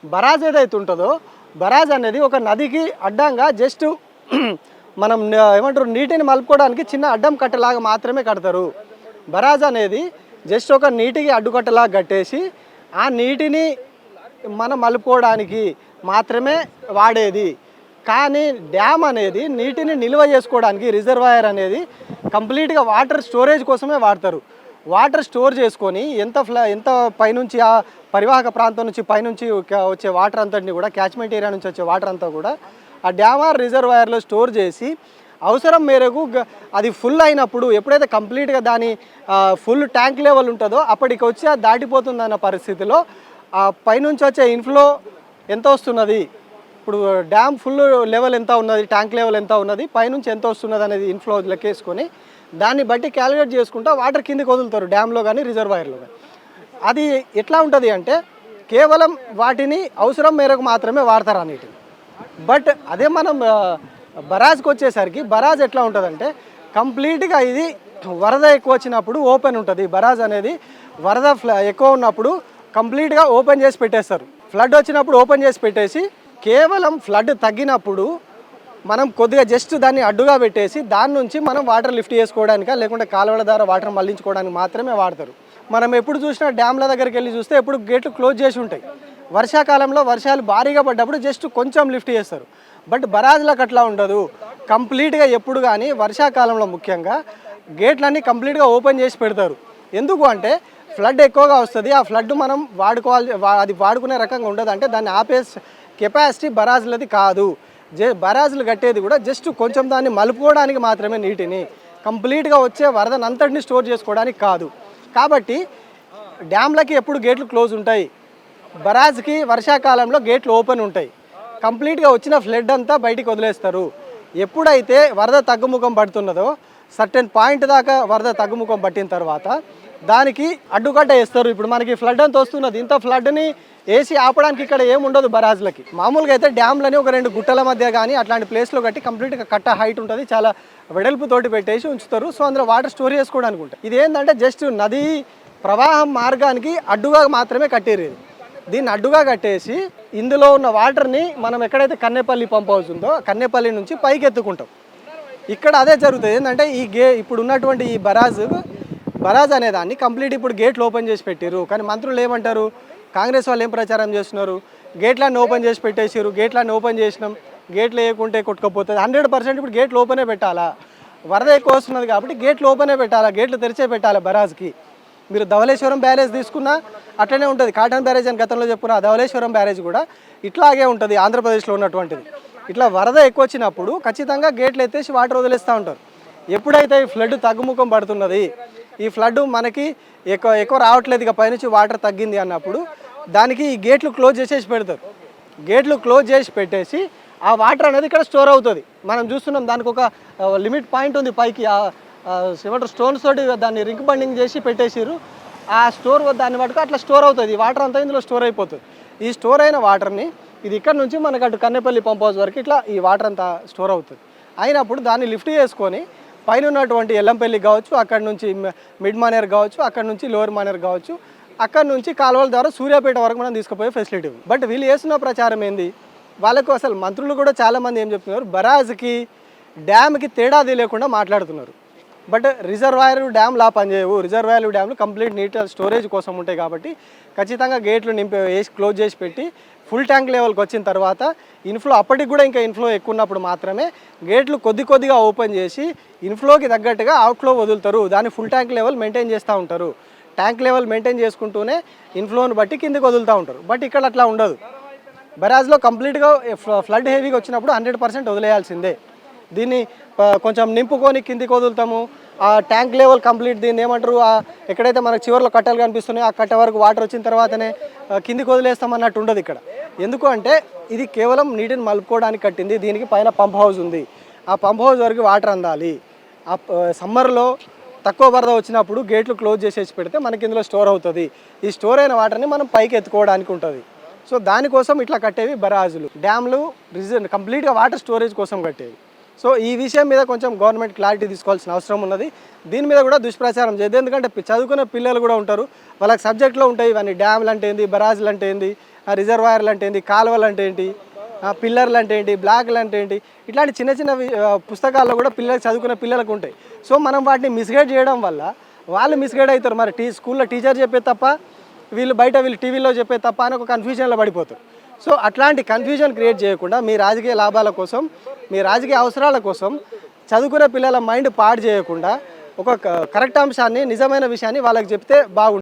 Barrage ఏదైతే ఉంటుందో barrage అనేది ఒక నదికి అడ్డంగా జస్ట్ మనం ఏమంటారు నీటిని మలుపుకోవడానికి చిన్న అడ్డం కట్టలాగా మాత్రమే కడతారు. బరాజ్ అనేది జస్ట్ ఒక నీటికి అడ్డుకట్టలాగా కట్టేసి ఆ నీటిని మనం మలుపుకోవడానికి మాత్రమే వాడేది. కానీ డ్యామ్ అనేది నీటిని నిల్వ చేసుకోవడానికి రిజర్వాయర్ అనేది కంప్లీట్గా వాటర్ స్టోరేజ్ కోసమే వాడతారు. వాటర్ స్టోర్ చేసుకొని ఎంత పైనుంచి ఆ పరివాహక ప్రాంతం నుంచి పైనుంచి వచ్చే వాటర్ అంతటిని కూడా క్యాచ్మెంట్ ఏరియా నుంచి వచ్చే వాటర్ అంతా కూడా ఆ డ్యామ్ ఆర్ రిజర్వాయర్లో స్టోర్ చేసి అవసరం మేరకు అది ఫుల్ అయినప్పుడు ఎప్పుడైతే కంప్లీట్గా దాని ఫుల్ ట్యాంక్ లెవెల్ ఉంటుందో అప్పటికి వచ్చి అది దాటిపోతుందన్న పరిస్థితిలో ఆ పైనుంచి వచ్చే ఇన్ఫ్లో ఎంత వస్తున్నది, ఇప్పుడు డ్యామ్ ఫుల్ లెవెల్ ఎంత ఉన్నది, ట్యాంక్ లెవెల్ ఎంత ఉన్నది, పైనుంచి ఎంత వస్తున్నది అనేది ఇన్ఫ్లో లెక్కేసుకొని దాన్ని బట్టి క్యాలిక్యులేట్ చేసుకుంటూ వాటర్ కిందకి వదులుతారు డ్యామ్లో కానీ రిజర్వాయర్లో కానీ. అది ఎట్లా ఉంటుంది అంటే కేవలం వాటిని అవసరం మేరకు మాత్రమే వాడతారు అన్నిటిని. బట్ అదే మనం బరాజ్కి వచ్చేసరికి బరాజ్ ఎట్లా ఉంటుందంటే కంప్లీట్గా ఇది వరద ఎక్కువ వచ్చినప్పుడు ఓపెన్ ఉంటుంది. బరాజ్ అనేది వరద ఎక్కువ ఉన్నప్పుడు కంప్లీట్గా ఓపెన్ చేసి పెట్టేస్తారు. ఫ్లడ్ వచ్చినప్పుడు ఓపెన్ చేసి పెట్టేసి కేవలం ఫ్లడ్ తగ్గినప్పుడు మనం కొద్దిగా జస్ట్ దాన్ని అడ్డుగా పెట్టేసి దాని నుంచి మనం వాటర్ లిఫ్ట్ చేసుకోవడానికా లేకుంటే కాలువల ద్వారా వాటర్ మళ్లించుకోవడానికి మాత్రమే వాడతారు. మనం ఎప్పుడు చూసినా డ్యామ్ల దగ్గరికి వెళ్ళి చూస్తే ఎప్పుడు గేట్లు క్లోజ్ చేసి ఉంటాయి. వర్షాకాలంలో వర్షాలు భారీగా పడ్డప్పుడు జస్ట్ కొంచెం లిఫ్ట్ చేస్తారు. బట్ బరాజ్లకు అట్లా ఉండదు. కంప్లీట్గా ఎప్పుడు కానీ వర్షాకాలంలో ముఖ్యంగా గేట్లన్నీ కంప్లీట్గా ఓపెన్ చేసి పెడతారు. ఎందుకు అంటే ఫ్లడ్ ఎక్కువగా వస్తుంది, ఆ ఫ్లడ్ మనం అది వాడుకునే రకంగా ఉండదు. అంటే దాన్ని ఆపే కెపాసిటీ బరాజ్లది కాదు. బరాజ్లు కట్టేది కూడా జస్ట్ కొంచెం దాన్ని మలుపుకోవడానికి మాత్రమే, నీటిని కంప్లీట్గా వచ్చే వరదనంతటిని స్టోర్ చేసుకోవడానికి కాదు. కాబట్టి డ్యామ్లకి ఎప్పుడు గేట్లు క్లోజ్ ఉంటాయి, బరాజ్కి వర్షాకాలంలో గేట్లు ఓపెన్ ఉంటాయి. కంప్లీట్గా వచ్చిన ఫ్లడ్ అంతా బయటికి వదిలేస్తారు. ఎప్పుడైతే వరద తగ్గుముఖం పడుతున్నదో సర్టెన్ పాయింట్ దాకా వరద తగ్గుముఖం పట్టిన తర్వాత దానికి అడ్డుకట్ట వేస్తారు. ఇప్పుడు మనకి ఫ్లడ్ అంతా వస్తున్నది, ఇంత ఫ్లడ్ని వేసి ఆపడానికి ఇక్కడ ఏముండదు బరాజ్లకి. మామూలుగా అయితే డ్యామ్లని ఒక 2 గుట్టల మధ్య కానీ అట్లాంటి ప్లేస్లో కట్టి కంప్లీట్గా కట్ట హైట్ ఉంటుంది, చాలా వెడల్పుతోటి పెట్టేసి ఉంచుతారు. సో అందులో వాటర్ స్టోర్ చేసుకోవడానికి ఉంటుంది. ఇది ఏంటంటే జస్ట్ నది ప్రవాహం మార్గానికి అడ్డుగా మాత్రమే కట్టేది. దీన్ని అడ్డుగా కట్టేసి ఇందులో ఉన్న వాటర్ని మనం ఎక్కడైతే కన్నేపల్లి పంప్ హౌస్ ఉందో కన్నేపల్లి నుంచి పైకి ఎత్తుకుంటాం. ఇక్కడ అదే జరుగుతుంది. ఏంటంటే ఇప్పుడు ఉన్నటువంటి ఈ బరాజ్ అనే దాన్ని కంప్లీట్ ఇప్పుడు గేట్లు ఓపెన్ చేసి పెట్టారు. కానీ మంత్రులు ఏమంటారు, కాంగ్రెస్ వాళ్ళు ఏం ప్రచారం చేస్తున్నారు, గేట్లన్నీ ఓపెన్ చేసి పెట్టేసారు, గేట్లన్నీ ఓపెన్ చేసినాం, గేట్లు వేయకుంటే కొట్టుకపోతుంది. 100% ఇప్పుడు గేట్లు ఓపెనే పెట్టాలా, వరద ఎక్కువ వస్తున్నది కాబట్టి గేట్లు ఓపెనే పెట్టాలా, గేట్లు తెరిచే పెట్టాలా బరాజ్కి. మీరు ధవళేశ్వరం బ్యారేజ్ తీసుకున్నా అట్లనే ఉంటుంది. కాటన్ బ్యారేజ్ అని గతంలో చెప్పుకున్న ధవళేశ్వరం బ్యారేజ్ కూడా ఇట్లాగే ఉంటుంది ఆంధ్రప్రదేశ్లో ఉన్నటువంటిది. ఇట్లా వరద ఎక్కువ వచ్చినప్పుడు ఖచ్చితంగా గేట్లు ఎత్తేసి వాటర్ వదిలేస్తూ ఉంటారు. ఎప్పుడైతే ఈ ఫ్లడ్ తగ్గుముఖం పడుతున్నది, ఈ ఫ్లడ్ మనకి ఎక్కువ రావట్లేదు, ఇక పైనుంచి వాటర్ తగ్గింది అన్నప్పుడు దానికి ఈ గేట్లు క్లోజ్ చేసేసి పెడతారు. గేట్లు క్లోజ్ చేసి పెట్టేసి ఆ వాటర్ అనేది ఇక్కడ స్టోర్ అవుతుంది. మనం చూస్తున్నాం దానికి ఒక లిమిట్ పాయింట్ ఉంది పైకి, స్టోన్స్ తోటి దాన్ని రింక్ బండింగ్ చేసి పెట్టేసారు. ఆ స్టోర్ దాన్ని పట్టుకు అట్లా స్టోర్ అవుతుంది. ఈ వాటర్ అంతా ఇందులో స్టోర్ అయిపోతుంది. ఈ స్టోర్ అయిన వాటర్ని ఇది ఇక్కడ నుంచి మనకు అటు కన్నేపల్లి పంప్ హౌస్ వరకు ఇట్లా ఈ వాటర్ అంతా స్టోర్ అవుతుంది. అయినప్పుడు దాన్ని లిఫ్ట్ చేసుకొని పైన ఉన్నటువంటి ఎల్లంపల్లి కావచ్చు, అక్కడ నుంచి మిడ్ మానేర్ కావచ్చు, అక్కడ నుంచి లోవర్ మానేర్ కావచ్చు, అక్కడ నుంచి కాలువల ద్వారా సూర్యాపేట వరకు మనం తీసుకుపోయే ఫెసిలిటీ. బట్ వీళ్ళు చేస్తున్న ప్రచారం ఏంది, వాళ్ళకు అసలు మంత్రులు కూడా చాలామంది ఏం చెప్తున్నారు, బరాజ్కి డ్యామ్కి తేడా తెలియకుండా మాట్లాడుతున్నారు. బట్ రిజర్వాయర్ డ్యామ్లా పనిచేయవు. రిజర్వాయర్ డ్యామ్లు కంప్లీట్ నీట్ స్టోరేజ్ కోసం ఉంటాయి కాబట్టి ఖచ్చితంగా గేట్లు వేసి క్లోజ్ చేసి పెట్టి ఫుల్ ట్యాంక్ లెవెల్కి వచ్చిన తర్వాత ఇన్ఫ్లో అప్పటికి కూడా ఇంకా ఇన్ఫ్లో ఎక్కువ ఉన్నప్పుడు మాత్రమే గేట్లు కొద్దిగా ఓపెన్ చేసి ఇన్ఫ్లోకి తగ్గట్టుగా అవుట్ఫ్లో వదులుతారు. దాన్ని ఫుల్ ట్యాంక్ లెవెల్ మెయింటైన్ చేస్తూ ఉంటారు. ట్యాంక్ లెవెల్ మెయింటైన్ చేసుకుంటూనే ఇన్ఫ్లోని బట్టి కిందకి వదులుతూ ఉంటారు. బట్ ఇక్కడ అట్లా ఉండదు. బరాజ్లో కంప్లీట్గా ఫ్లడ్ హెవీగా వచ్చినప్పుడు 100% వదిలేయాల్సిందే. దీన్ని కొంచెం నింపుకొని కిందికి వదులుతాము. ఆ ట్యాంక్ లెవెల్ కంప్లీట్ దీన్ని ఏమంటారు, ఎక్కడైతే మనకు చివరిలో కట్టలు కనిపిస్తున్నాయో ఆ కట్ట వరకు వాటర్ వచ్చిన తర్వాతనే కిందికి వదిలేస్తాం అన్నట్టు ఉండదు ఇక్కడ. ఎందుకు అంటే ఇది కేవలం నీటిని మలుపుకోవడానికి కట్టింది. దీనికి పైన పంప్ హౌస్ ఉంది. ఆ పంప్ హౌస్ వరకు వాటర్ అందాలి. ఆ సమ్మర్లో తక్కువ వరద వచ్చినప్పుడు గేట్లు క్లోజ్ చేసేసి పెడితే మనకి ఇందులో స్టోర్ అవుతుంది. ఈ స్టోర్ అయిన వాటర్ని మనం పైకి ఎత్తుకోవడానికి ఉంటుంది. సో దానికోసం ఇట్లా కట్టేవి బరాజులు. డ్యామ్లు కంప్లీట్గా వాటర్ స్టోరేజ్ కోసం కట్టేవి. సో ఈ విషయం మీద కొంచెం గవర్నమెంట్ క్లారిటీ తీసుకోవాల్సిన అవసరం ఉన్నది. దీని మీద కూడా దుష్ప్రచారం చేయదు. ఎందుకంటే చదువుకునే పిల్లలు కూడా ఉంటారు, వాళ్ళకి సబ్జెక్ట్లో ఉంటాయి ఇవన్నీ. డ్యామ్లు అంటే ఏంది, బరాజులు అంటే ఏంది, రిజర్వాయర్లు అంటే ఏంది, కాలువలు అంటే ఏంటి, పిల్లర్లు అంటే ఏంటి, బ్లాక్లు అంటే ఏంటి, ఇట్లాంటి చిన్న చిన్న పుస్తకాల్లో కూడా పిల్లలకు చదువుకునే పిల్లలకు ఉంటాయి. సో మనం వాటిని మిస్గైడ్ చేయడం వల్ల వాళ్ళు మిస్గైడ్ అవుతారు. మరి స్కూల్లో టీచర్ చెప్పే తప్ప, వీళ్ళు టీవీలో చెప్పే తప్ప అని ఒక కన్ఫ్యూజన్లో పడిపోతారు. సో అట్లాంటి కన్ఫ్యూజన్ క్రియేట్ చేయకుండా మీ రాజకీయ లాభాల కోసం, మీ రాజకీయ అవసరాల కోసం చదువుకునే పిల్లల మైండ్ పాడు చేయకుండా ఒక కరెక్ట్ అంశాన్ని, నిజమైన విషయాన్ని వాళ్ళకి చెప్తే బాగుంటుంది.